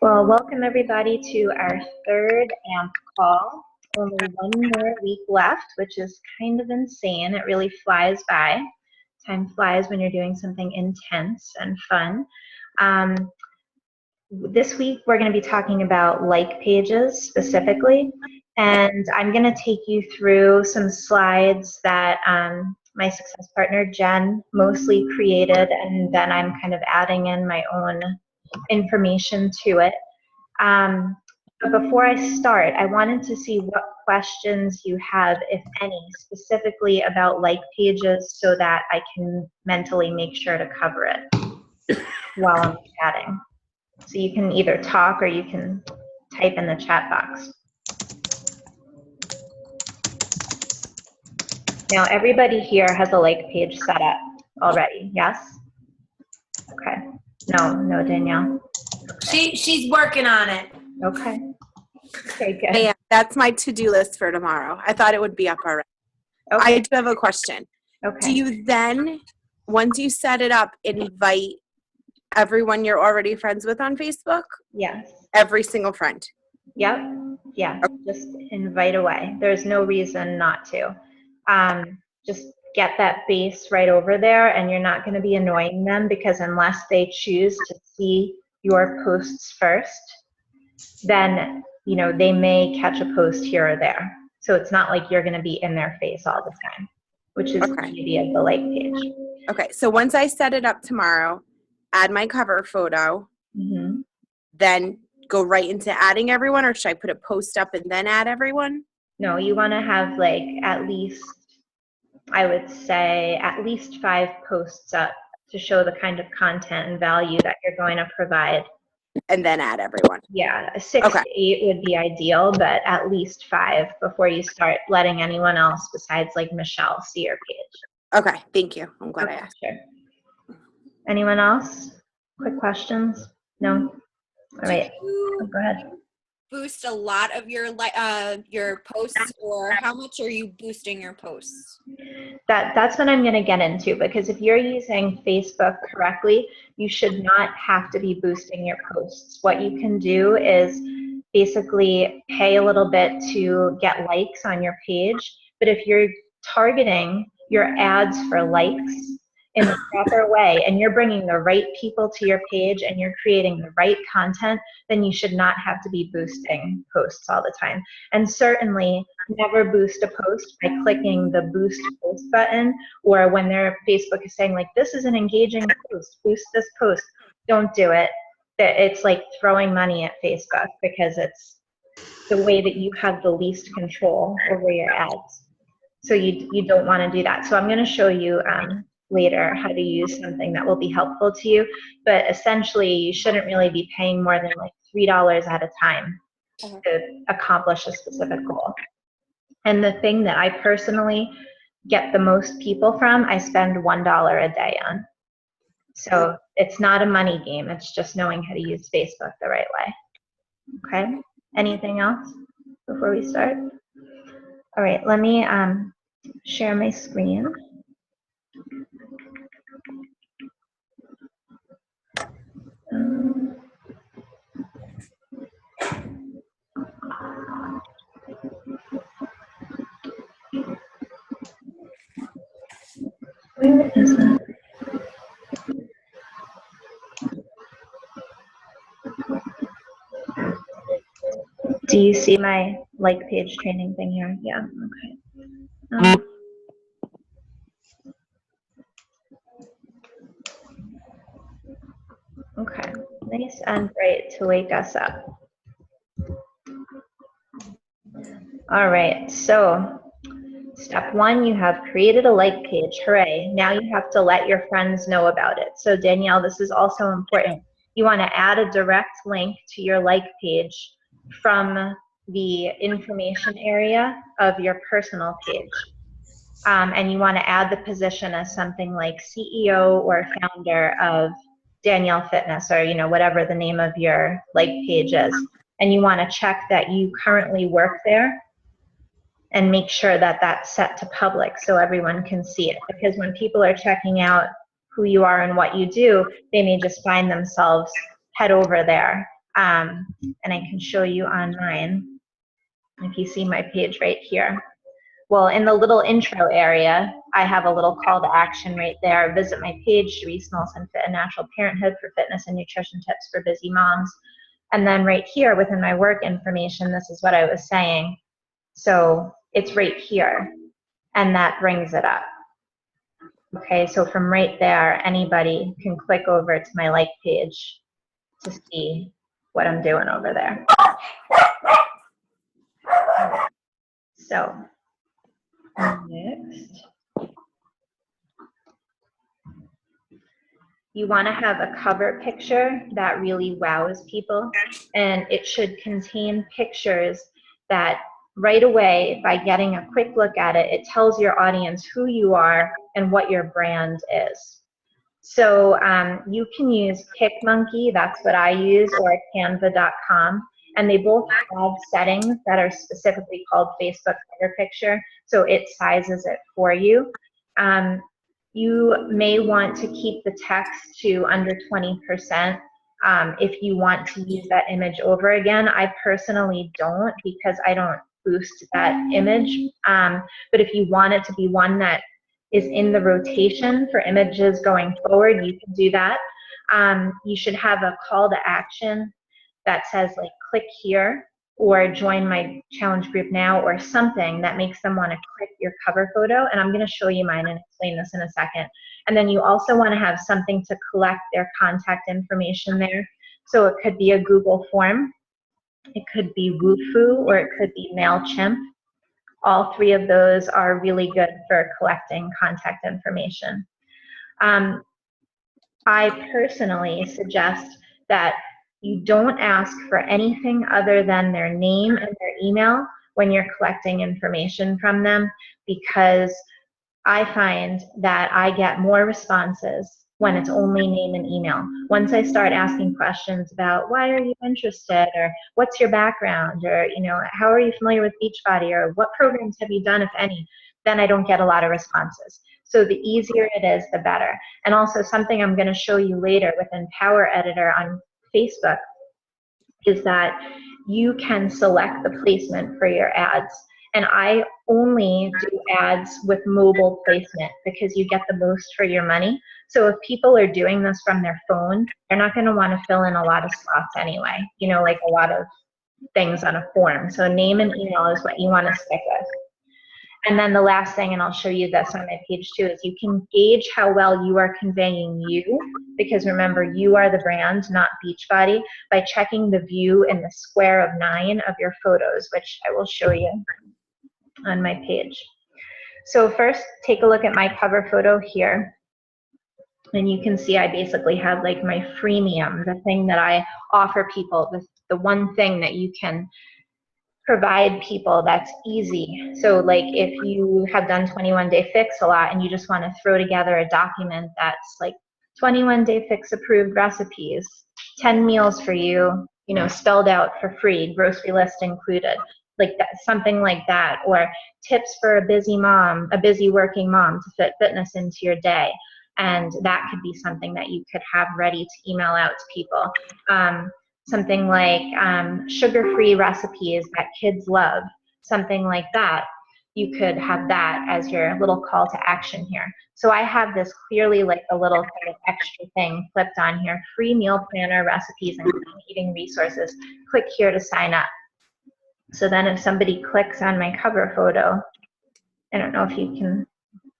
Well, welcome everybody to our third AMP call. Only one more week left, which is kind of insane. It really flies by. Time flies when you're doing something intense and fun. This week we're going to be talking about like pages specifically, and I'm going to take you through some slides that my success partner Jen mostly created, and then I'm kind of adding in my own information to it. But before I start, I wanted to see what questions you have, if any, specifically about like pages so that I can mentally make sure to cover it while I'm chatting. So you can either talk or you can type in the chat box. Now everybody here has a like page set up already, yes? Okay. No, Danielle. She's working on it. Okay. Okay, good. Yeah, that's my to-do list for tomorrow. I thought it would be up already. Okay. I do have a question. Okay. Do you then, once you set it up, invite everyone you're already friends with on Facebook? Yes. Every single friend? Yep. Yeah. Just invite away. There's no reason not to. Just get that base right over there, and you're not going to be annoying them, because unless they choose to see your posts first, then they may catch a post here or there. So it's not like you're going to be in their face all the time, which is the beauty of the like page. Okay, so once I set it up tomorrow, add my cover photo, then go right into adding everyone, or should I put a post up and then add everyone? No, you want to have like at least, I would say, at least 5 posts up to show the kind of content and value that you're going to provide. And then add everyone. Yeah, 6 to 8 would be ideal, but at least 5 before you start letting anyone else besides like Michelle see your page. Okay, thank you. I'm glad I asked. Sure. Anyone else? Quick questions? No? All right. Go ahead. Boost a lot of your posts, or how much are you boosting your posts? That's what I'm going to get into, because if you're using Facebook correctly, you should not have to be boosting your posts. What you can do is basically pay a little bit to get likes on your page, but if you're targeting your ads for likes in the proper way, and you're bringing the right people to your page, and you're creating the right content, then you should not have to be boosting posts all the time. And certainly never boost a post by clicking the boost post button, or when their Facebook is saying like, this is an engaging post, boost this post. Don't do it. It's like throwing money at Facebook, because it's the way that you have the least control over your ads. So you don't want to do that. So I'm going to show you later how to use something that will be helpful to you, but essentially you shouldn't really be paying more than like $3 at a time to accomplish a specific goal. And the thing that I personally get the most people from, I spend $1 a day on. So it's not a money game, it's just knowing how to use Facebook the right way. Okay, anything else before we start? All right, let me share my screen. Where is that? Do you see my like page training thing here? Yeah, okay. Okay, nice and bright to wake us up. All right, so step 1, you have created a like page. Hooray. Now you have to let your friends know about it. So Danielle, this is also important. You want to add a direct link to your like page from the information area of your personal page. And you want to add the position as something like CEO or founder of Danielle Fitness, or whatever the name of your like page is. And you want to check that you currently work there, and make sure that that's set to public so everyone can see it. Because when people are checking out who you are and what you do, they may just find themselves head over there And I can show you on mine. If you see my page right here. Well, in the little intro area, I have a little call to action right there. Visit my page, Charise Nulsen Fit and Natural Parenthood, for fitness and nutrition tips for busy moms. And then right here within my work information, this is what I was saying. So it's right here, and that brings it up. Okay, so from right there, anybody can click over to my like page to see what I'm doing over there. So next, you want to have a cover picture that really wows people, and it should contain pictures that right away, by getting a quick look at it, it tells your audience who you are and what your brand is. So you can use PicMonkey, that's what I use, or canva.com, and they both have settings that are specifically called Facebook cover picture, so it sizes it for you. You may want to keep the text to under 20% if you want to use that image over again. I personally don't, because I don't boost that image, but if you want it to be one that is in the rotation for images going forward, you can do that. You should have a call to action that says, like, click here or join my challenge group now, or something that makes them want to click your cover photo. And I'm going to show you mine and explain this in a second. And then you also want to have something to collect their contact information there. So it could be a Google form, it could be Wufoo, or it could be MailChimp. All three of those are really good for collecting contact information. I personally suggest that you don't ask for anything other than their name and their email when you're collecting information from them, because I find that I get more responses when it's only name and email. Once I start asking questions about why are you interested, or what's your background, or how are you familiar with Beachbody, or what programs have you done, if any, then I don't get a lot of responses. So the easier it is, the better. And also, something I'm going to show you later within Power Editor on Facebook is that you can select the placement for your ads. And I only do ads with mobile placement because you get the most for your money. So if people are doing this from their phone, they're not going to want to fill in a lot of slots anyway, like a lot of things on a form. So name and email is what you want to stick with. And then the last thing, and I'll show you this on my page too, is you can gauge how well you are conveying you, because remember, you are the brand, not Beachbody, by checking the view in the square of 9 of your photos, which I will show you on my page. So first, take a look at my cover photo here. And you can see I basically have like my freemium, the thing that I offer people, the one thing that you can provide people that's easy. So like if you have done 21 Day Fix a lot and you just want to throw together a document that's like 21 Day Fix approved recipes, 10 meals for you, spelled out for free, grocery list included, like that, something like that, or tips for a busy mom, a busy working mom to fit fitness into your day. And that could be something that you could have ready to email out to people. Something like sugar-free recipes that kids love, something like that. You could have that as your little call to action here. So I have this clearly like a little kind of extra thing flipped on here: free meal planner, recipes, and clean eating resources. Click here to sign up. So then if somebody clicks on my cover photo, I don't know if you can,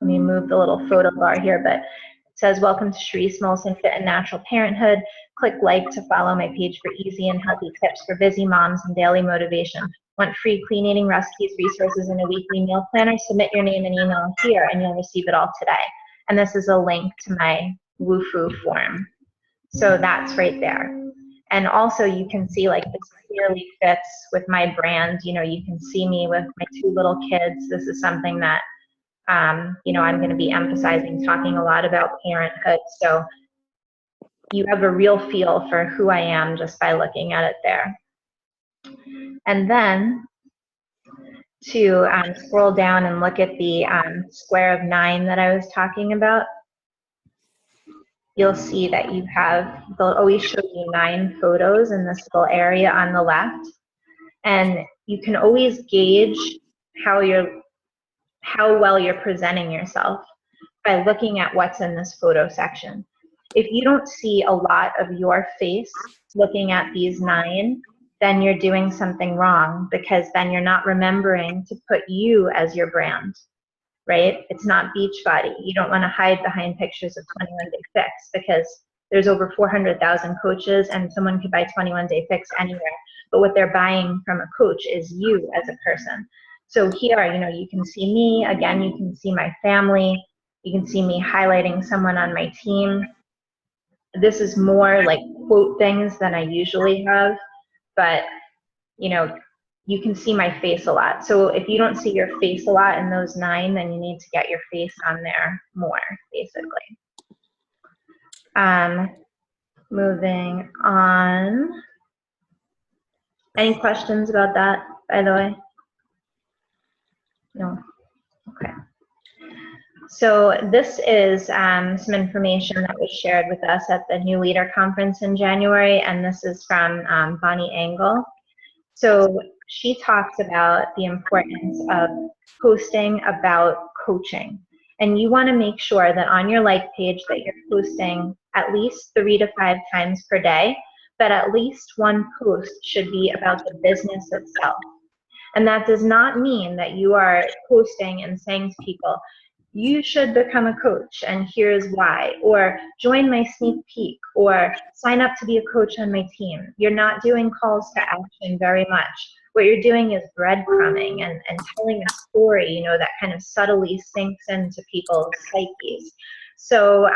let me move the little photo bar here, but it says, welcome to Charise Nulsen Fit and Natural Parenthood. Click like to follow my page for easy and healthy tips for busy moms and daily motivation. Want free clean eating recipes, resources, and a weekly meal planner? Submit your name and email here and you'll receive it all today. And this is a link to my Wufoo form. So that's right there. And also you can see like this clearly fits with my brand. You can see me with my 2 little kids. This is something that I'm going to be emphasizing, talking a lot about parenthood. So you have a real feel for who I am just by looking at it there. And then to scroll down and look at the square of 9 that I was talking about. you'll see that they'll always show you 9 photos in this little area on the left. And you can always gauge how well you're presenting yourself by looking at what's in this photo section. If you don't see a lot of your face looking at these 9, then you're doing something wrong, because then you're not remembering to put you as your brand, right? It's not Beachbody. You don't want to hide behind pictures of 21 Day Fix, because there's over 400,000 coaches and someone could buy 21 Day Fix anywhere. But what they're buying from a coach is you as a person. So here, you can see me. Again, you can see my family. You can see me highlighting someone on my team. This is more like quote things than I usually have, but you can see my face a lot. So if you don't see your face a lot in those 9, then you need to get your face on there more, basically. Moving on. Any questions about that, by the way? No? Okay. So this is some information that was shared with us at the New Leader Conference in January, and this is from Bonnie Engel. So she talks about the importance of posting about coaching. And you want to make sure that on your like page that you're posting at least 3 to 5 times per day, but at least one post should be about the business itself. And that does not mean that you are posting and saying to people, you should become a coach and here's why, or join my sneak peek, or sign up to be a coach on my team. You're not doing calls to action very much. What you're doing is breadcrumbing and telling a story, that kind of subtly sinks into people's psyches. So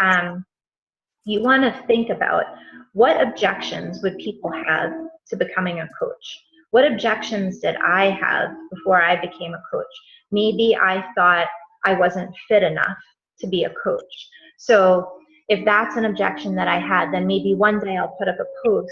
you want to think about, what objections would people have to becoming a coach? What objections did I have before I became a coach? Maybe I thought I wasn't fit enough to be a coach. So if that's an objection that I had, then maybe one day I'll put up a post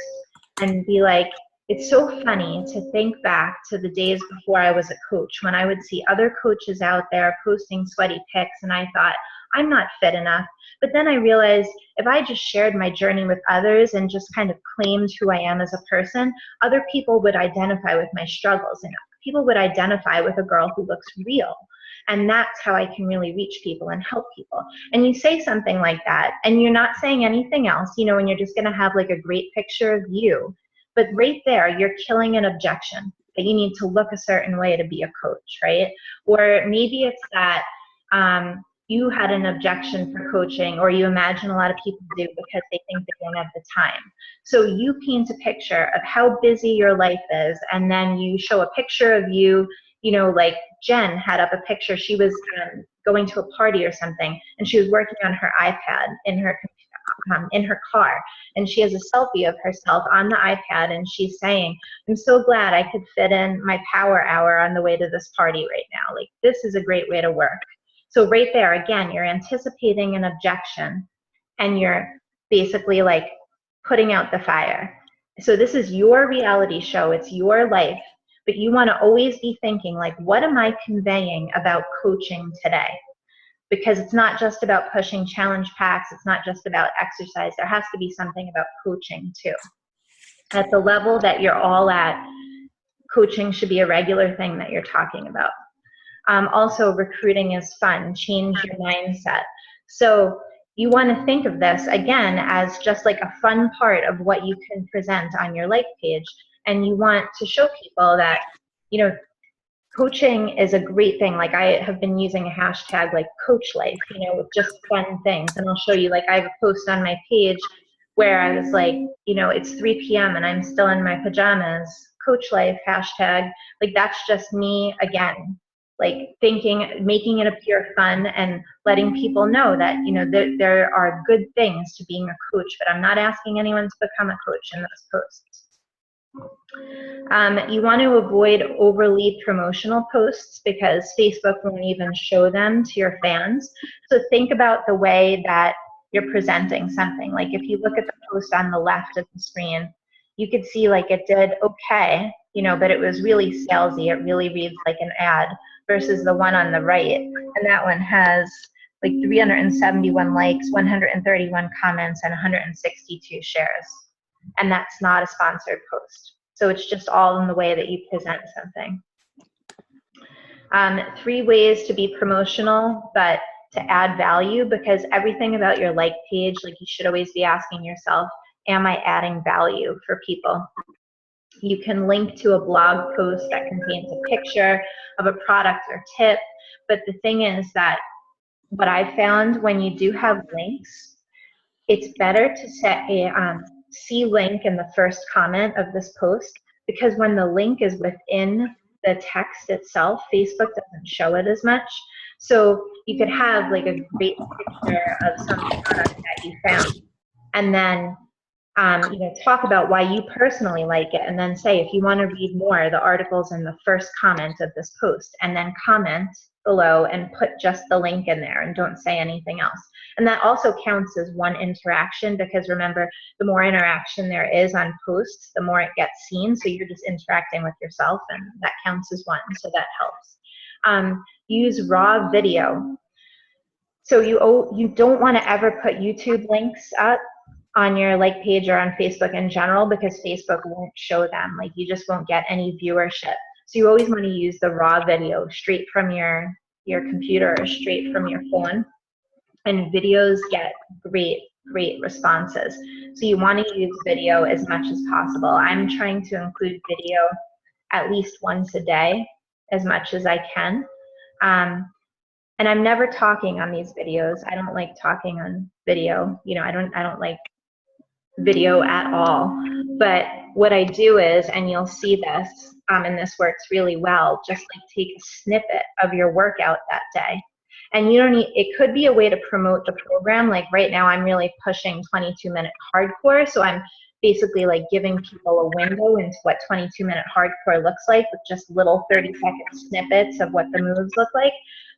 and be like, it's so funny to think back to the days before I was a coach, when I would see other coaches out there posting sweaty pics, and I thought, I'm not fit enough. But then I realized if I just shared my journey with others and just kind of claimed who I am as a person, other people would identify with my struggles, and people would identify with a girl who looks real. And that's how I can really reach people and help people. And you say something like that, and you're not saying anything else, and you're just going to have like a great picture of you. But right there, you're killing an objection that you need to look a certain way to be a coach, right? Or maybe it's that you had an objection for coaching, or you imagine a lot of people do because they think they don't have the time. So you paint a picture of how busy your life is, and then you show a picture of you, like Jen had up a picture. She was going to a party or something, and she was working on her iPad in her car, and she has a selfie of herself on the iPad, and she's saying, I'm so glad I could fit in my power hour on the way to this party right now. Like, this is a great way to work. So right there, again, you're anticipating an objection, and you're basically like putting out the fire. So this is your reality show. It's your life. But you want to always be thinking, like, what am I conveying about coaching today? Because it's not just about pushing challenge packs. It's not just about exercise. There has to be something about coaching too. At the level that you're all at, coaching should be a regular thing that you're talking about. Also, recruiting is fun. Change your mindset. So you want to think of this, again, as just like a fun part of what you can present on your like page. And you want to show people that, coaching is a great thing. Like, I have been using a hashtag like coach life, with just fun things. And I'll show you, like, I have a post on my page where I was like, it's 3 p.m. and I'm still in my pajamas, coach life hashtag. Like, that's just me, again, like making it appear fun and letting people know that, there are good things to being a coach, but I'm not asking anyone to become a coach in those posts. You want to avoid overly promotional posts because Facebook won't even show them to your fans. So think about the way that you're presenting something. Like, if you look at the post on the left of the screen, you could see like it did okay, but it was really salesy. It really reads like an ad, versus the one on the right. And that one has like 371 likes, 131 comments, and 162 shares. And that's not a sponsored post. So it's just all in the way that you present something. 3 ways to be promotional, but to add value, because everything about your like page, like you should always be asking yourself, am I adding value for people? You can link to a blog post that contains a picture of a product or tip, but the thing is that what I found when you do have links, it's better to set a see link in the first comment of this post, because when the link is within the text itself, Facebook doesn't show it as much. So you could have like a great picture of some product that you found, and then talk about why you personally like it, and then say, if you want to read more, the article's in the first comment of this post, and then comment below and put just the link in there and don't say anything else. And that also counts as one interaction, because remember, the more interaction there is on posts, the more it gets seen. So you're just interacting with yourself, and that counts as one, so that helps. Use raw video. So you don't want to ever put YouTube links up on your like page or on Facebook in general, because Facebook won't show them. Like, you just won't get any viewership. So you always want to use the raw video straight from your computer or straight from your phone. And videos get great responses. So you want to use video as much as possible. I'm trying to include video at least once a day, as much as I can. And I'm never talking on these videos. I don't like talking on video. I don't like video at all. But what I do is, and you'll see this, and this works really well, just like take a snippet of your workout that day. And you don't need, it could be a way to promote the program. Like right now, I'm really pushing 22-minute hardcore. So I'm basically like giving people a window into what 22-minute hardcore looks like, with just little 30-second snippets of what the moves look like.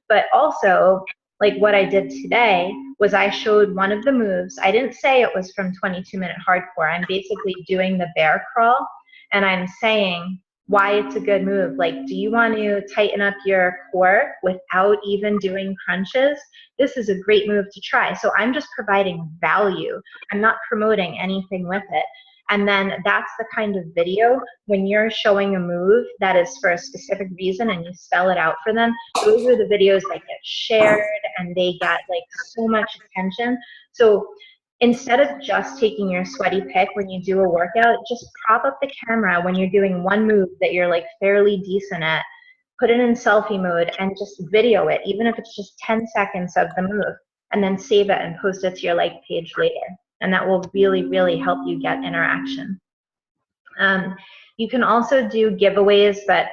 But also, like what I did today was I showed one of the moves. I didn't say it was from 22-minute hardcore. I'm basically doing the bear crawl, and I'm saying why it's a good move. Like, do you want to tighten up your core without even doing crunches? This is a great move to try. So I'm just providing value. I'm not promoting anything with it. And then that's the kind of video, when you're showing a move that is for a specific reason and you spell it out for them, those are the videos that get shared and they get like so much attention. So instead of just taking your sweaty pic when you do a workout, just prop up the camera when you're doing one move that you're like fairly decent at, put it in selfie mode and just video it, even if it's just 10 seconds of the move, and then save it and post it to your like page later. And that will really help you get interaction. You can also do giveaways, but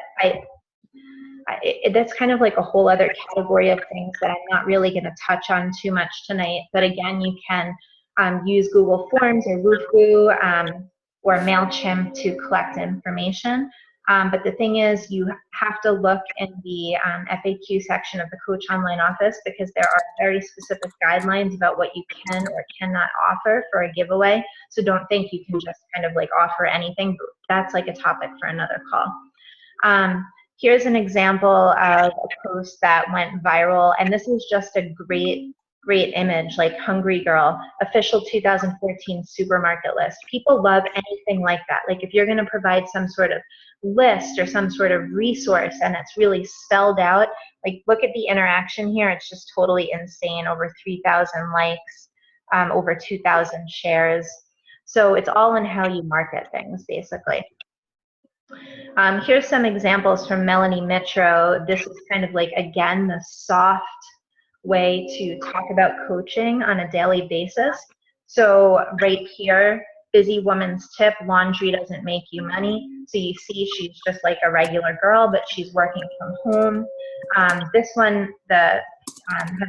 that's kind of like a whole other category of things that I'm not really going to touch on too much tonight. But again, you can use Google Forms or Wufoo or MailChimp to collect information. But the thing is, you have to look in the FAQ section of the Coach Online office, because there are very specific guidelines about what you can or cannot offer for a giveaway. So don't think you can just kind of like offer anything. That's like a topic for another call. Here's an example of a post that went viral, and this is just a great image, like Hungry Girl, official 2014 supermarket list. People love anything like that. Like if you're going to provide some sort of list or some sort of resource and it's really spelled out, like look at the interaction here. It's just totally insane. Over 3,000 likes, over 2,000 shares. So it's all in how you market things, basically. Here's some examples from Melanie Mitro. This is kind of like, again, the soft way to talk about coaching on a daily basis. So right here, busy woman's tip, laundry doesn't make you money. So you see she's just like a regular girl, but she's working from home. This one, have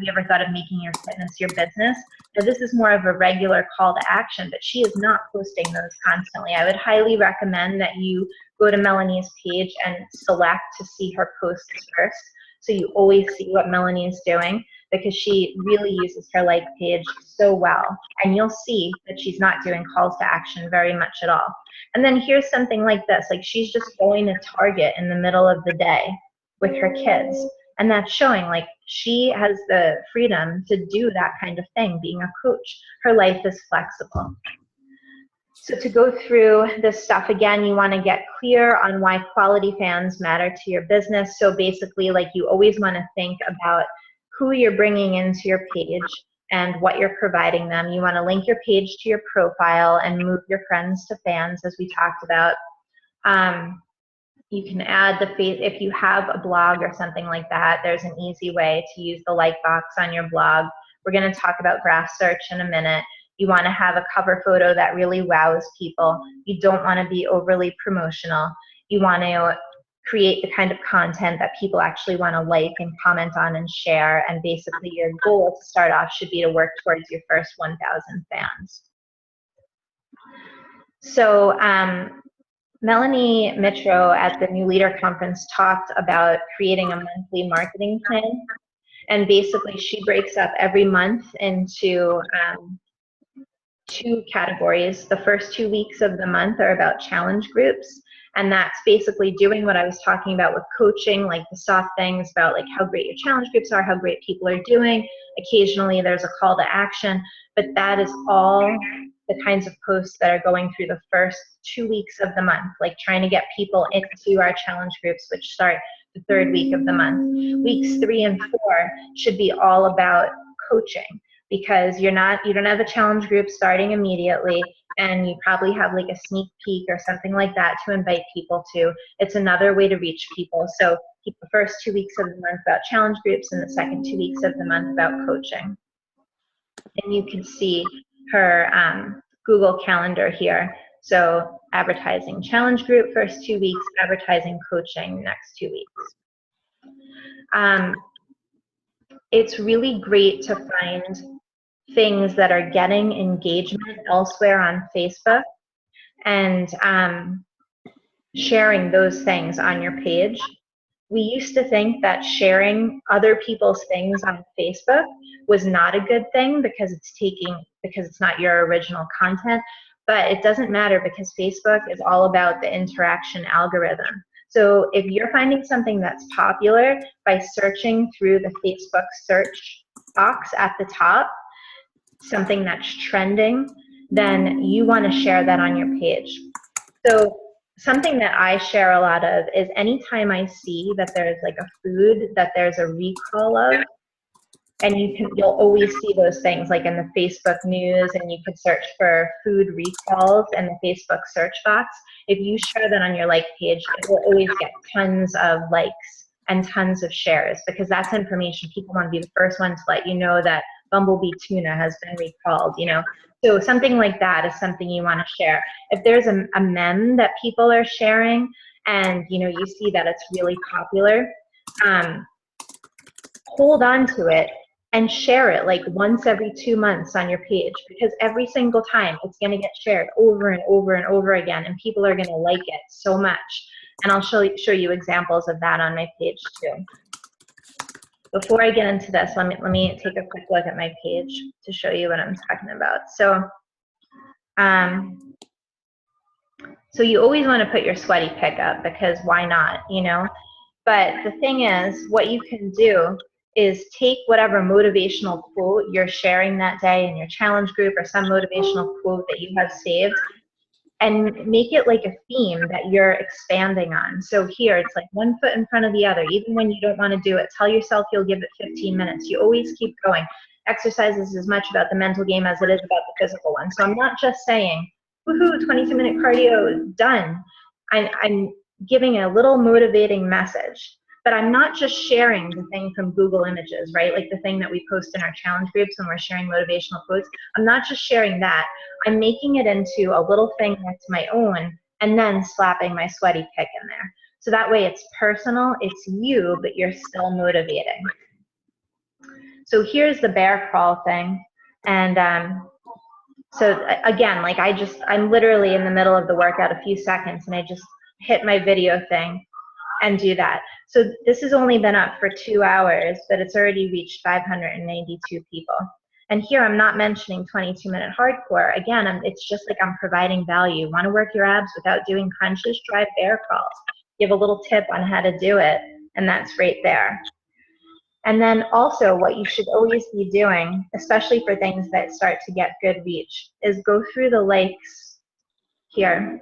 you ever thought of making your fitness your business? Now this is more of a regular call to action, but she is not posting those constantly. I would highly recommend that you go to Melanie's page and select to see her posts first, so you always see what Melanie is doing, because she really uses her like page so well. And you'll see that she's not doing calls to action very much at all. And then here's something like this, like she's just going to Target in the middle of the day with her kids. And that's showing like she has the freedom to do that kind of thing, being a coach. Her life is flexible. So to go through this stuff again, you want to get clear on why quality fans matter to your business. So basically, like, you always want to think about who you're bringing into your page and what you're providing them. You want to link your page to your profile and move your friends to fans, as we talked about. You can add if you have a blog or something like that, there's an easy way to use the like box on your blog. We're going to talk about graph search in a minute. You want to have a cover photo that really wows people. You don't want to be overly promotional. You want to create the kind of content that people actually want to like and comment on and share. And basically your goal to start off should be to work towards your first 1,000 fans. So Melanie Mitro at the New Leader Conference talked about creating a monthly marketing plan. And basically she breaks up every month into 2 categories. The first 2 weeks of the month are about challenge groups. And that's basically doing what I was talking about with coaching, like the soft things about like how great your challenge groups are, how great people are doing. Occasionally there's a call to action, but that is all the kinds of posts that are going through the first 2 weeks of the month, like trying to get people into our challenge groups, which start the 3rd week of the month. Weeks 3 and 4 should be all about coaching, because you don't have a challenge group starting immediately, and you probably have like a sneak peek or something like that to invite people to. It's another way to reach people. So keep the first 2 weeks of the month about challenge groups and the second 2 weeks of the month about coaching. And you can see her Google Calendar here. So advertising challenge group first 2 weeks, advertising coaching next 2 weeks. It's really great to find things that are getting engagement elsewhere on Facebook and sharing those things on your page. We used to think that sharing other people's things on Facebook was not a good thing because it's not your original content, but it doesn't matter because Facebook is all about the interaction algorithm. So if you're finding something that's popular by searching through the Facebook search box at the top, something that's trending, then you want to share that on your page. So something that I share a lot of is anytime I see that there's like a food that there's a recall of, and you'll always see those things like in the Facebook news, and you could search for food recalls in the Facebook search box. If you share that on your like page, it will always get tons of likes and tons of shares, because that's information people want to be the first one to let you know that bumblebee tuna has been recalled, you know. So something like that is something you want to share. If there's a meme that people are sharing and you see that it's really popular, hold on to it and share it like once every 2 months on your page, because every single time it's going to get shared over and over and over again, and people are going to like it so much. And I'll show you examples of that on my page too. Before I get into this, let me take a quick look at my page to show you what I'm talking about. So you always want to put your sweaty pic up, because why not, But the thing is, what you can do is take whatever motivational quote you're sharing that day in your challenge group, or some motivational quote that you have saved, and make it like a theme that you're expanding on. So here, it's like one foot in front of the other. Even when you don't want to do it, tell yourself you'll give it 15 minutes. You always keep going. Exercise is as much about the mental game as it is about the physical one. So I'm not just saying, woohoo, 22-minute cardio, done. I'm giving a little motivating message. But I'm not just sharing the thing from Google Images, right? Like the thing that we post in our challenge groups when we're sharing motivational quotes. I'm not just sharing that. I'm making it into a little thing that's my own, and then slapping my sweaty pic in there. So that way it's personal, it's you, but you're still motivating. So here's the bear crawl thing. And so again, like I'm literally in the middle of the workout a few seconds, and I just hit my video thing and do that. So this has only been up for 2 hours, but it's already reached 592 people. And here I'm not mentioning 22-minute hardcore. Again, it's just like I'm providing value. Want to work your abs without doing crunches? Try bear crawls. Give a little tip on how to do it, and that's right there. And then also what you should always be doing, especially for things that start to get good reach, is go through the likes here.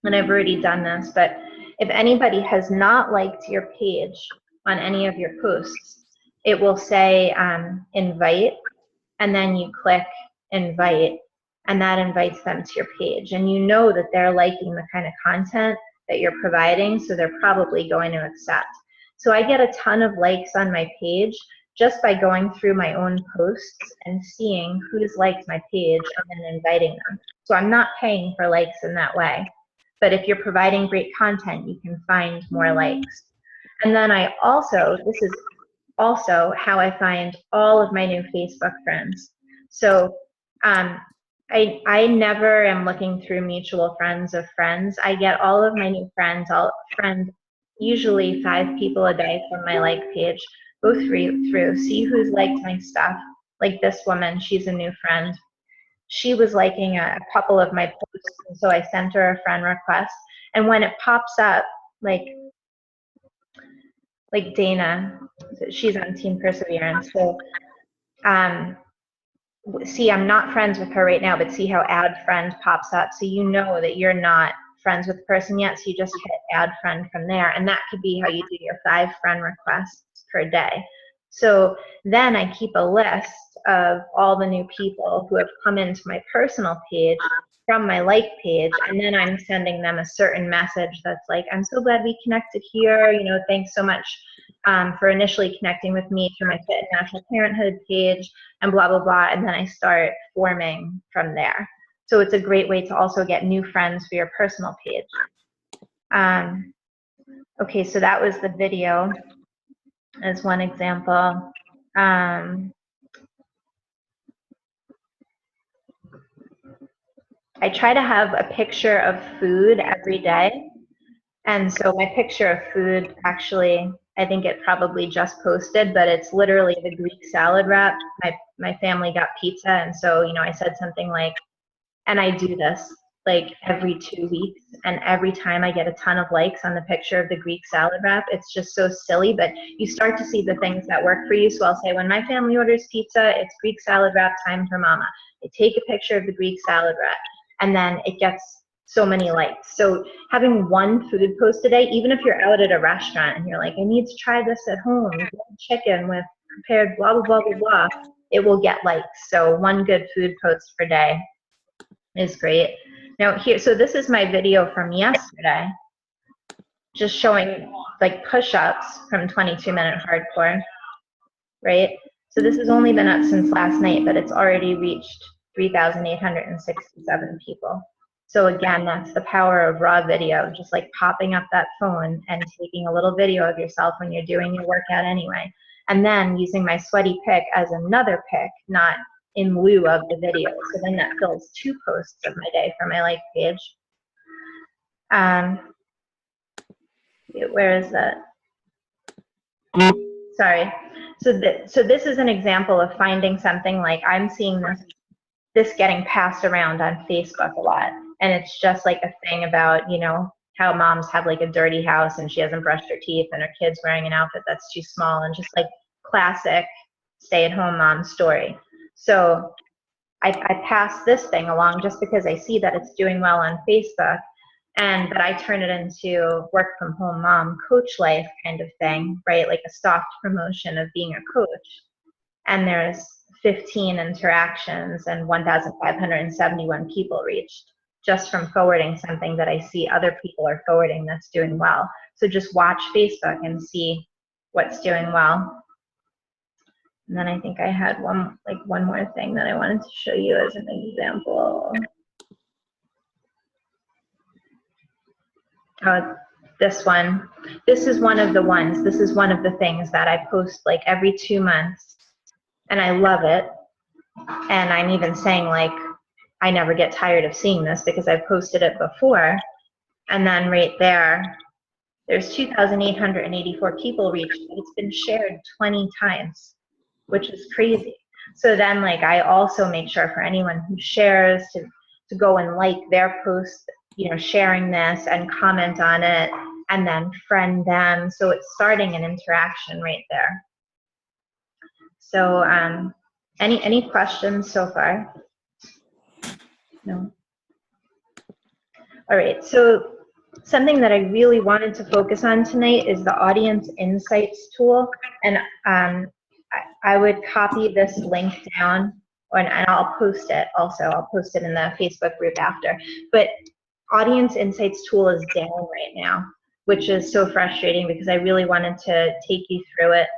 And I've already done this, but if anybody has not liked your page on any of your posts, it will say invite, and then you click invite, and that invites them to your page. And you know that they're liking the kind of content that you're providing, so they're probably going to accept. So I get a ton of likes on my page just by going through my own posts and seeing who's liked my page and then inviting them. So I'm not paying for likes in that way. But if you're providing great content, you can find more likes. And then I also, this is also how I find all of my new Facebook friends. So I never am looking through mutual friends of friends. I get all of my new friends, I'll friend usually 5 people a day from my like page, go through, see who's liked my stuff. Like this woman, she's a new friend. She was liking a couple of my posts, and so I sent her a friend request. And when it pops up, like Dana, she's on Team Perseverance. So see, I'm not friends with her right now, but see how add friend pops up. So you know that you're not friends with the person yet, so you just hit add friend from there. And that could be how you do your 5 friend requests per day. So then I keep a list of all the new people who have come into my personal page from my like page, and then I'm sending them a certain message that's like, I'm so glad we connected here, you know, thanks so much for initially connecting with me through my Fit and Natural Parenthood page, and blah, blah, blah, and then I start forming from there. So it's a great way to also get new friends for your personal page. Okay, so that was the video as one example. I try to have a picture of food every day. And so my picture of food, actually, I think it probably just posted, but it's literally the Greek salad wrap. My family got pizza, and so, you know, I said something like, and I do this like every 2 weeks, and every time I get a ton of likes on the picture of the Greek salad wrap. It's just so silly, but you start to see the things that work for you. So I'll say, when my family orders pizza, it's Greek salad wrap time for mama. I take a picture of the Greek salad wrap, and then it gets so many likes. So having one food post a day, even if you're out at a restaurant and you're like, I need to try this at home, chicken with prepared blah, blah, blah, blah, blah, it will get likes. So one good food post per day is great. Now here, so this is my video from yesterday, just showing like push-ups from 22-minute hardcore, right? So this has only been up since last night, but it's already reached 3,867 people. So again, that's the power of raw video, just like popping up that phone and taking a little video of yourself when you're doing your workout anyway. And then using my sweaty pic as another pic, not in lieu of the video. So then that fills 2 posts of my day for my like page. Where is that? Sorry. So this is an example of finding something like, I'm seeing this getting passed around on Facebook a lot. And it's just like a thing about, you know, how moms have like a dirty house and she hasn't brushed her teeth and her kid's wearing an outfit that's too small, and just like classic stay-at-home mom story. So I pass this thing along just because I see that it's doing well on Facebook, but I turn it into work from home mom coach life kind of thing, right? Like a soft promotion of being a coach. And there's 15 interactions and 1,571 people reached just from forwarding something that I see other people are forwarding that's doing well. So just watch Facebook and see what's doing well. And then I think I had one more thing that I wanted to show you as an example. This one. This is one of the ones. This is one of the things that I post like every 2 months, and I love it. And I'm even saying like, I never get tired of seeing this because I've posted it before. And then right there, there's 2,884 people reached, but it's been shared 20 times, which is crazy. So then like, I also make sure for anyone who shares to go and like their post, you know, sharing this and comment on it, and then friend them. So it's starting an interaction right there. So any questions so far? No? All right, so something that I really wanted to focus on tonight is the Audience Insights tool. And I would copy this link down, and I'll post it also. I'll post it in the Facebook group after. But Audience Insights tool is down right now, which is so frustrating because I really wanted to take you through it.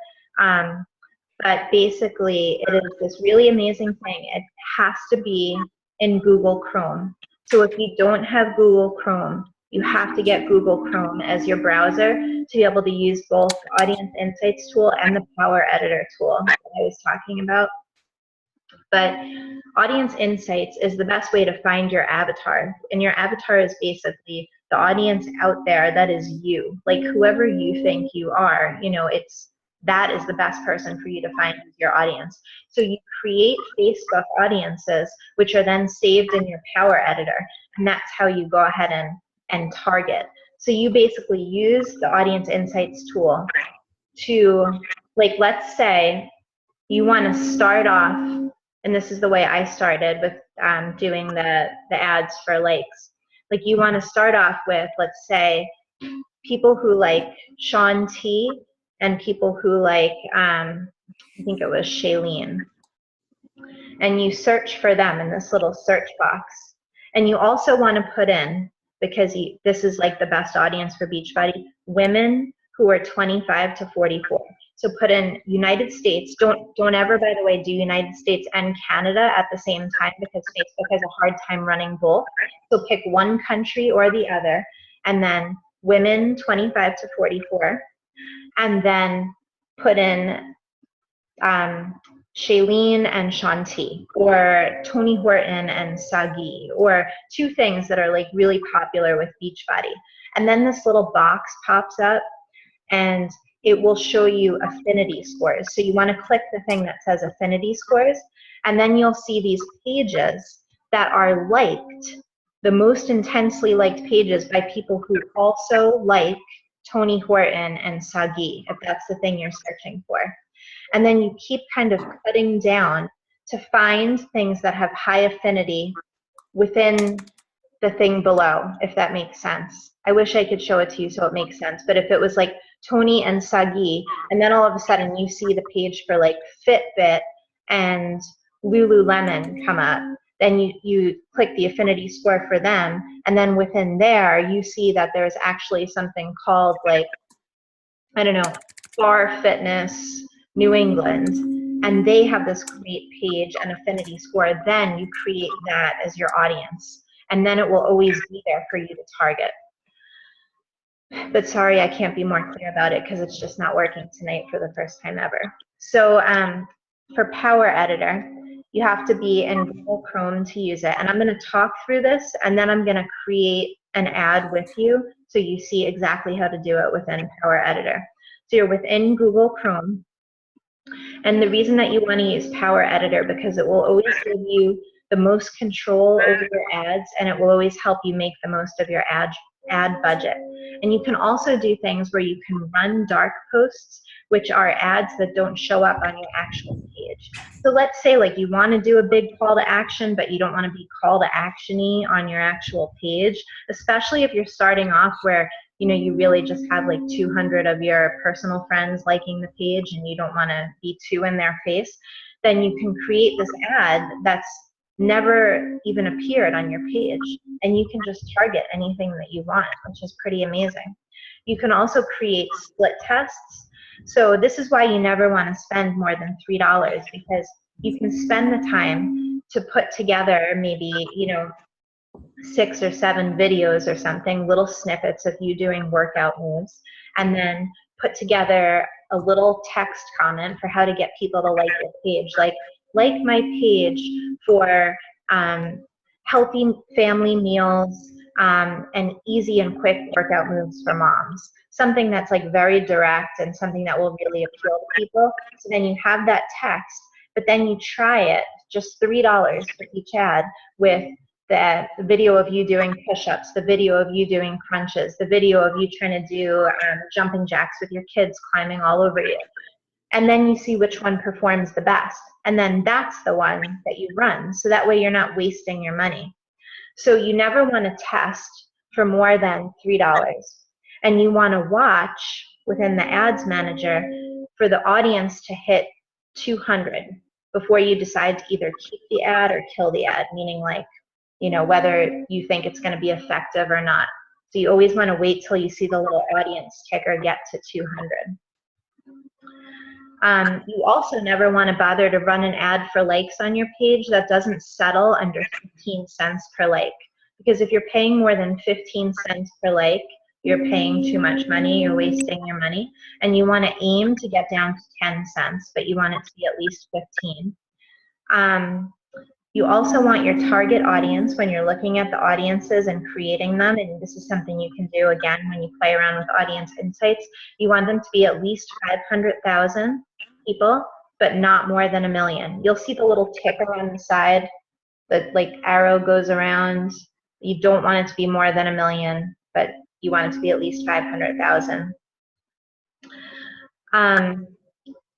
But basically, it is this really amazing thing. It has to be in Google Chrome. So if you don't have Google Chrome, you have to get Google Chrome as your browser to be able to use both the Audience Insights tool and the Power Editor tool that I was talking about. But Audience Insights is the best way to find your avatar. And your avatar is basically the audience out there that is you. Like whoever you think you are, you know, that is the best person for you to find as your audience. So you create Facebook audiences, which are then saved in your Power Editor. And that's how you go ahead and target. So you basically use the Audience Insights tool to, like, let's say you want to start off, and this is the way I started with doing the ads for likes. Like you want to start off with, let's say, people who like Sean T and people who like, I think it was Shailene. And you search for them in this little search box. And you also want to put in, because this is like the best audience for Beachbody, women who are 25 to 44. So put in United States. Don't ever, by the way, do United States and Canada at the same time because Facebook has a hard time running both. So pick one country or the other, and then women 25 to 44, and then put in Shailene and Shanti, or Tony Horton and Sagi, or two things that are like really popular with Beachbody. And then this little box pops up and it will show you affinity scores. So you want to click the thing that says affinity scores, and then you'll see these pages that are liked, the most intensely liked pages by people who also like Tony Horton and Sagi, if that's the thing you're searching for. And then you keep kind of cutting down to find things that have high affinity within the thing below, if that makes sense. I wish I could show it to you so it makes sense, but if it was like Tony and Sagi, and then all of a sudden you see the page for like Fitbit and Lululemon come up, then you click the affinity score for them, and then within there you see that there's actually something called, like, I don't know, Bar Fitness New England, and they have this great page and affinity score. Then you create that as your audience, and then it will always be there for you to target. But sorry, I can't be more clear about it because it's just not working tonight for the first time ever. So for Power Editor, you have to be in Google Chrome to use it. And I'm going to talk through this, and then I'm going to create an ad with you so you see exactly how to do it within Power Editor. So you're within Google Chrome. And the reason that you want to use Power Editor, because it will always give you the most control over your ads, and it will always help you make the most of your ad budget. And you can also do things where you can run dark posts, which are ads that don't show up on your actual page. So let's say like you want to do a big call to action, but you don't want to be call to action-y on your actual page, especially if you're starting off where, you know, you really just have like 200 of your personal friends liking the page and you don't want to be too in their face. Then you can create this ad that's never even appeared on your page, and you can just target anything that you want, which is pretty amazing. You can also create split tests. So this is why you never want to spend more than $3, because you can spend the time to put together maybe, you know, 6 or 7 videos or something, little snippets of you doing workout moves, and then put together a little text comment for how to get people to like your page. Like my page for healthy family meals and easy and quick workout moves for moms. Something that's like very direct and something that will really appeal to people. So then you have that text, but then you try it, just $3 for each ad, with the video of you doing push-ups, the video of you doing crunches, the video of you trying to do jumping jacks with your kids climbing all over you. and then you see which one performs the best. And then that's the one that you run. So that way you're not wasting your money. So you never want to test for more than $3. And you want to watch within the ads manager for the audience to hit 200 before you decide to either keep the ad or kill the ad, meaning like, you know, whether you think it's going to be effective or not. So you always want to wait till you see the little audience ticker get to 200. You also never want to bother to run an ad for likes on your page that doesn't settle under 15 cents per like. Because if you're paying more than 15 cents per like, you're paying too much money, you're wasting your money, and you want to aim to get down to 10 cents, but you want it to be at least 15. You also want your target audience when you're looking at the audiences and creating them, and this is something you can do again when you play around with audience insights. You want them to be at least 500,000 people, but not more than 1 million. You'll see the little ticker on the side, the like arrow goes around. You don't want it to be more than 1 million, but you want it to be at least 500,000.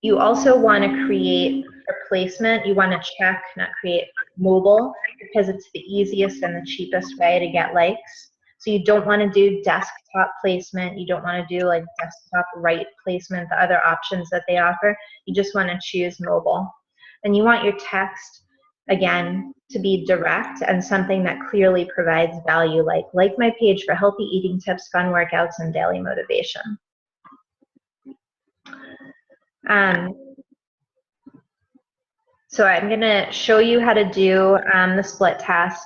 You also want to create placement. You want to check, not create, mobile, because it's the easiest and the cheapest way to get likes. So you don't want to do desktop placement. You don't want to do like desktop right placement, the other options that they offer. You just want to choose mobile. And you want your text, again, to be direct and something that clearly provides value, like my page for healthy eating tips, fun workouts, and daily motivation. So I'm going to show you how to do the split test.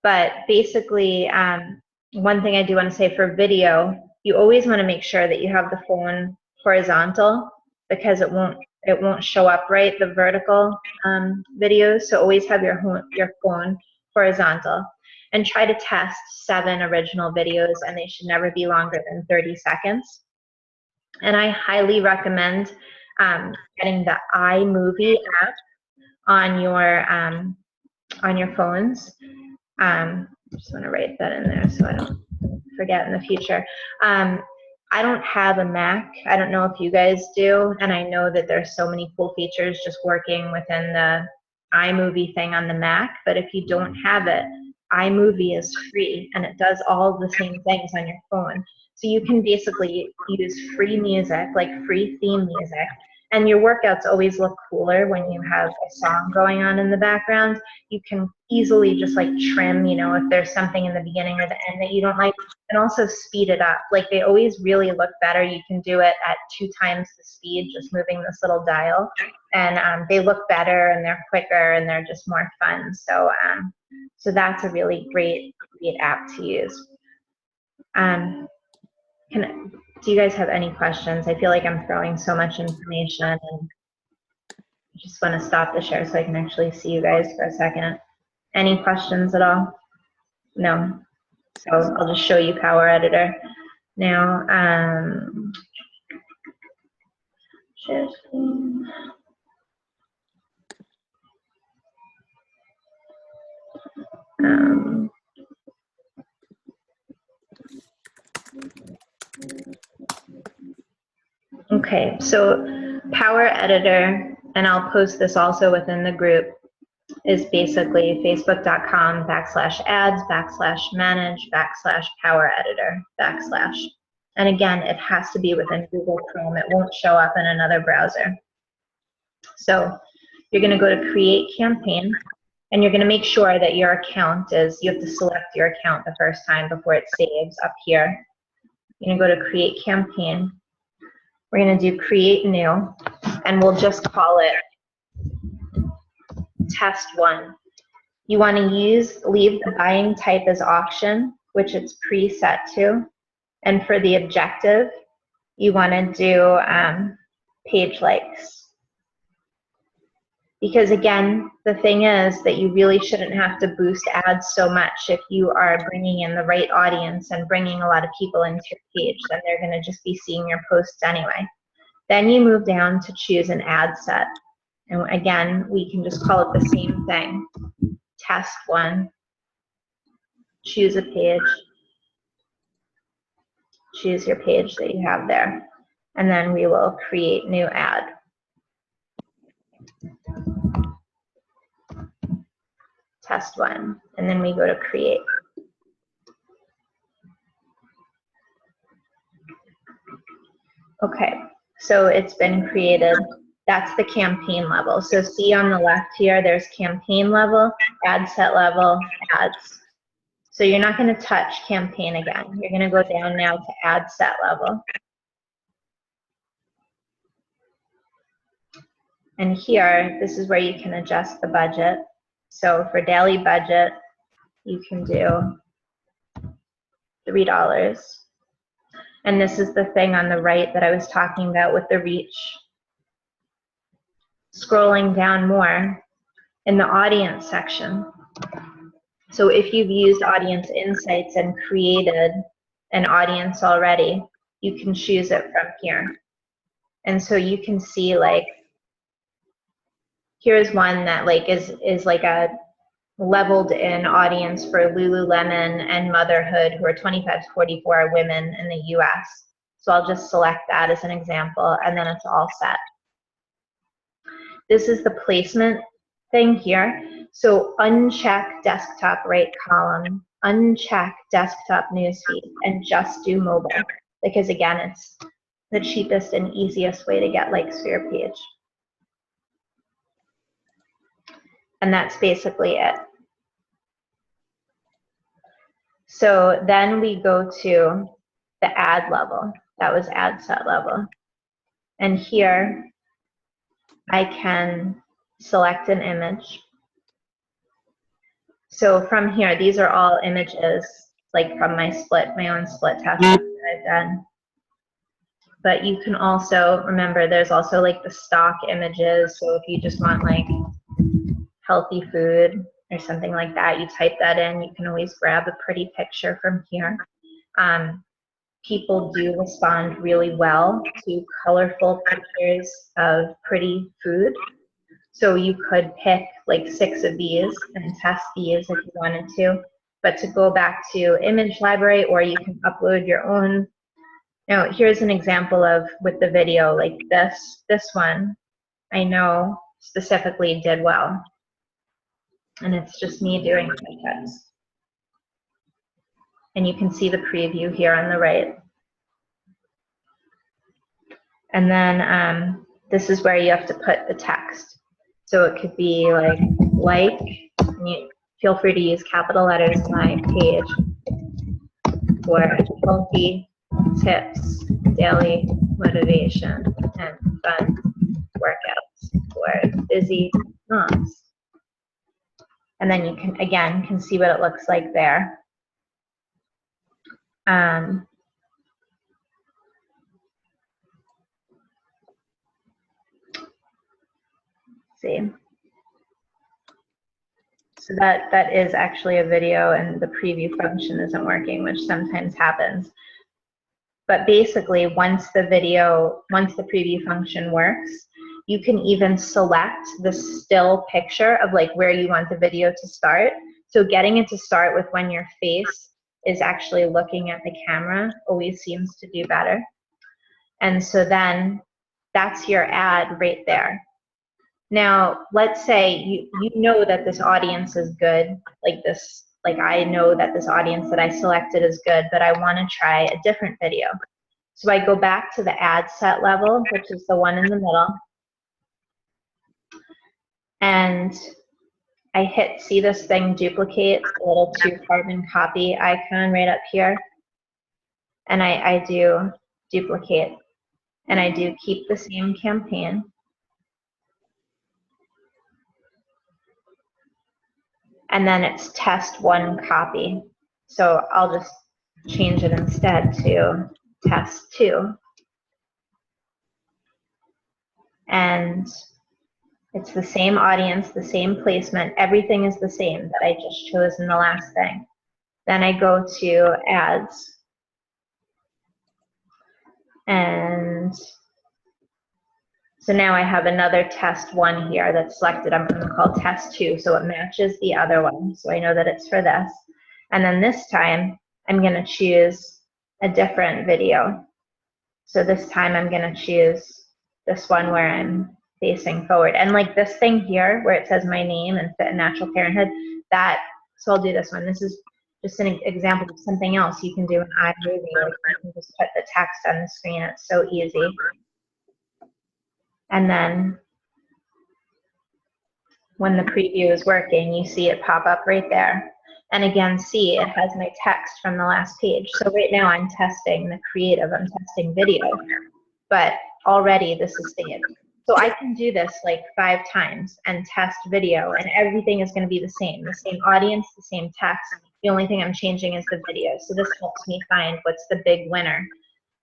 But basically, one thing I do want to say for video, you always want to make sure that you have the phone horizontal, because it won't show up right, the vertical videos. So always have your phone horizontal. And try to test 7 original videos, and they should never be longer than 30 seconds. And I highly recommend getting the iMovie app on your phones. I just want to write that in there so I don't forget in the future. I don't have a Mac. I don't know if you guys do, and I know that there's so many cool features just working within the iMovie thing on the Mac, but if you don't have it, iMovie is free, and it does all the same things on your phone. So you can basically use free music, like free theme music, and your workouts always look cooler when you have a song going on in the background. You can easily just like trim, you know, if there's something in the beginning or the end that you don't like, and also speed it up. Like they always really look better. You can do it at 2 times the speed, just moving this little dial, and they look better and they're quicker and they're just more fun. So, so that's a really great app to use. Do you guys have any questions? I feel like I'm throwing so much information, and I just want to stop the share so I can actually see you guys for a second. Any questions at all? No. So I'll just show you Power Editor now. Share screen. Okay, so Power Editor, and I'll post this also within the group, is basically facebook.com/ads/manage/Power Editor /. And again, it has to be within Google Chrome. It won't show up in another browser. So you're going to go to Create Campaign, and you're going to make sure that your account is, you have to select your account the first time before it saves up here. You're going to go to Create Campaign. We're going to do Create New, and we'll just call it Test 1. You want to leave the buying type as auction, which it's preset to. And for the objective, you want to do page likes. Because again, the thing is that you really shouldn't have to boost ads so much. If you are bringing in the right audience and bringing a lot of people into your page, then they're going to just be seeing your posts anyway. Then you move down to choose an ad set. And again, we can just call it the same thing. Test 1. Choose a page. Choose your page that you have there. And then we will create new ad. test one, and then we go to create. Okay, so it's been created. That's the campaign level. So see on the left here, there's campaign level, ad set level, ads. So you're not going to touch campaign again. You're going to go down now to ad set level. And here, this is where you can adjust the budget. So for daily budget, you can do $3. And this is the thing on the right that I was talking about with the reach. Scrolling down more in the audience section. So if you've used Audience Insights and created an audience already, you can choose it from here. And so you can see, like, here's one that like is like a leveled in audience for Lululemon and motherhood, who are 25 to 44 women in the US. So I'll just select that as an example, and then it's all set. This is the placement thing here. So uncheck desktop right column, uncheck desktop newsfeed, and just do mobile. Because again, it's the cheapest and easiest way to get likes for your page. And that's basically it. So then we go to the ad level. That was ad set level. And here I can select an image. So from here, these are all images, like from my own split test that I've done. But you can also, remember, there's also like the stock images. So if you just want like healthy food or something like that, you type that in. You can always grab a pretty picture from here. People do respond really well to colorful pictures of pretty food. So you could pick like 6 of these and test these if you wanted to. But to go back to image library, or you can upload your own. Now, here's an example of with the video, like this one, I know specifically did well. And it's just me doing the test. And you can see the preview here on the right. And then this is where you have to put the text. So it could be like, and you feel free to use capital letters, my page, for healthy tips, daily motivation, and fun workouts for busy moms. And then you can, again, can see what it looks like there. See. So that is actually a video, and the preview function isn't working, which sometimes happens. But basically, once the preview function works, you can even select the still picture of like where you want the video to start. So getting it to start with when your face is actually looking at the camera always seems to do better. And so then that's your ad right there. Now, let's say you know that this audience is good, like I know that this audience that I selected is good, but I want to try a different video. So I go back to the ad set level, which is the one in the middle, and I hit, see this thing duplicate, the little 2 carbon copy icon right up here, and I do duplicate, and I do keep the same campaign. And then it's test 1 copy. So I'll just change it instead to test 2. And it's the same audience, the same placement, everything is the same that I just chose in the last thing. Then I go to ads. And so now I have another test 1 here that's selected. I'm going to call test 2, so it matches the other one. So I know that it's for this. And then this time, I'm going to choose a different video. So this time I'm going to choose this one where I'm facing forward. And like this thing here where it says my name and Fit and Natural Parenthood, so I'll do this one. This is just an example of something else you can do in iMovie. Like you can just put the text on the screen. It's so easy. And then when the preview is working, you see it pop up right there. And again, see, it has my text from the last page. So right now I'm testing the creative, I'm testing video, but already this is saved. So I can do this like 5 times and test video, and everything is going to be the same audience, the same text. The only thing I'm changing is the video. So this helps me find what's the big winner.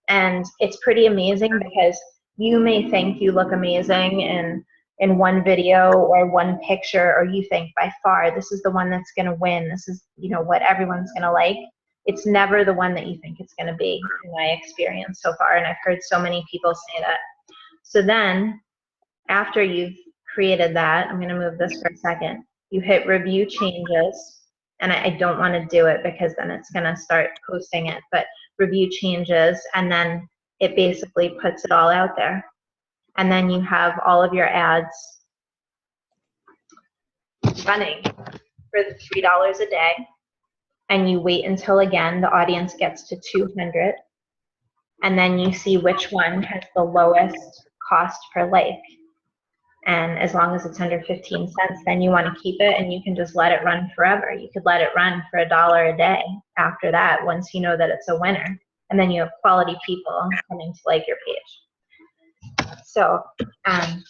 And it's pretty amazing because you may think you look amazing in one video or one picture, or you think by far this is the one that's going to win, this is, you know, what everyone's going to like. It's never the one that you think it's going to be, in my experience so far, and I've heard so many people say that. So then after you've created that, I'm going to move this for a second, you hit review changes, and I don't want to do it because then it's going to start posting it, but review changes, and then it basically puts it all out there. And then you have all of your ads running for the $3 a day, and you wait until, again, the audience gets to 200, and then you see which one has the lowest cost per like. And as long as it's under 15 cents, then you want to keep it, and you can just let it run forever. You could let it run for $1 a day after that, once you know that it's a winner. And then you have quality people coming to like your page. So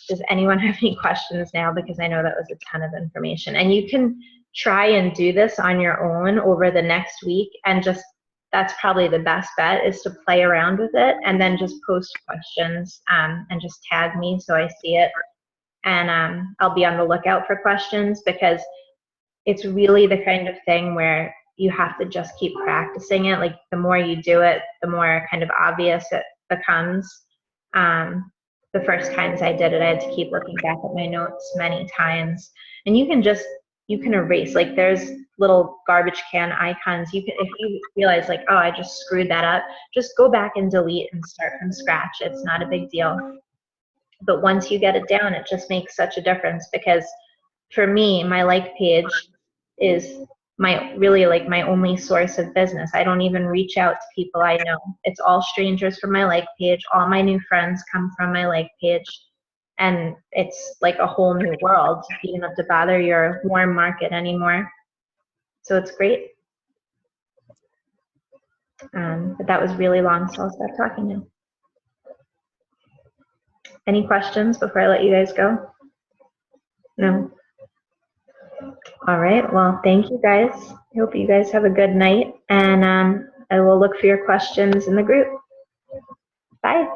does anyone have any questions now? Because I know that was a ton of information. And you can try and do this on your own over the next week, and just, that's probably the best bet, is to play around with it and then just post questions and just tag me so I see it. And I'll be on the lookout for questions, because it's really the kind of thing where you have to just keep practicing it. Like the more you do it, the more kind of obvious it becomes. The first times I did it, I had to keep looking back at my notes many times. And you can erase, like there's little garbage can icons. You can, if you realize like, oh, I just screwed that up, just go back and delete and start from scratch. It's not a big deal. But once you get it down, it just makes such a difference, because for me, my like page is really like my only source of business. I don't even reach out to people I know. It's all strangers from my like page. All my new friends come from my like page. And it's like a whole new world. You don't have to bother your warm market anymore. So it's great. But that was really long, so I'll stop talking now. Any questions before I let you guys go? No? All right, well, thank you guys. I hope you guys have a good night, and I will look for your questions in the group. Bye.